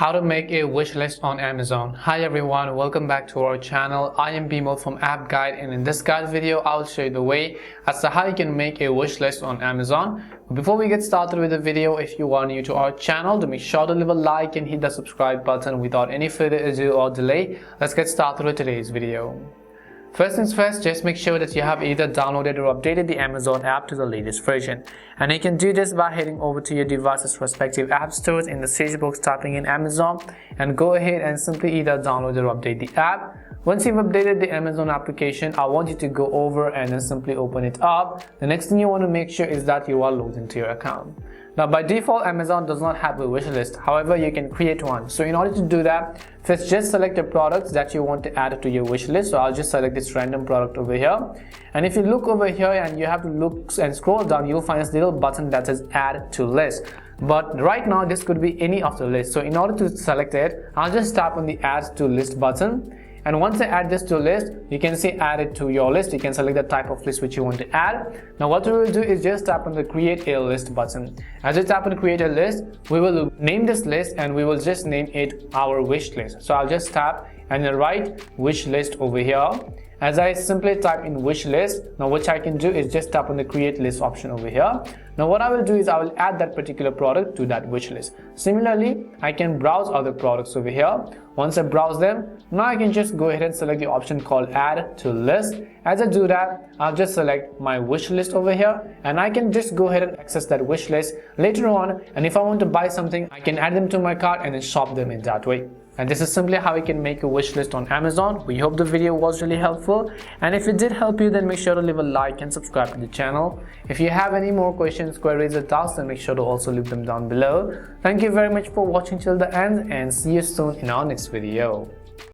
How to make a wish list on Amazon. Hi everyone, welcome back to our channel. I am Bimal from App Guide, and in this guide video I will show you the way as to how you can make a wish list on Amazon. Before we get started with the video, if you are new to our channel, do make sure to leave a like and hit the subscribe button. Without any further ado or delay, let's get started with today's video. First things first, just make sure that you have either downloaded or updated the Amazon app to the latest version. And you can do this by heading over to your device's respective app stores, in the search box typing in Amazon, and go ahead and simply either download or update the app. Once you've updated the Amazon application, I want you to go over and then simply open it up. The next thing you want to make sure is that you are logged into your account. Now by default, Amazon does not have a wish list. However, you can create one. So in order to do that, first just select the products that you want to add to your wish list. So I'll just select this random product over here. And if you look over here and you have to look and scroll down, you'll find this little button that says add to list. But right now this could be any of the list. So in order to select it, I'll just tap on the add to list button. And once I add this to a list, you can see add it to your list. You can select the type of list which you want to add. Now what we will do is just tap on the create a list button. As you tap on create a list, we will name this list and we will just name it our wish list. So I'll just tap and then write wish list over here. As I simply type in wish list, now what I can do is just tap on the create list option over here. Now what I will do is I will add that particular product to that wish list. Similarly, I can browse other products over here. Once I browse them, now I can just go ahead and select the option called add to list. As I do that, I'll just select my wish list over here, and I can just go ahead and access that wish list later on. And if I want to buy something, I can add them to my cart and then shop them in that way. And this is simply how you can make a wish list on Amazon. We hope the video was really helpful, and if it did help you, then make sure to leave a like and subscribe to the channel. If you have any more questions, queries or doubts, then make sure to also leave them down below. Thank you very much for watching till the end, and see you soon in our next video.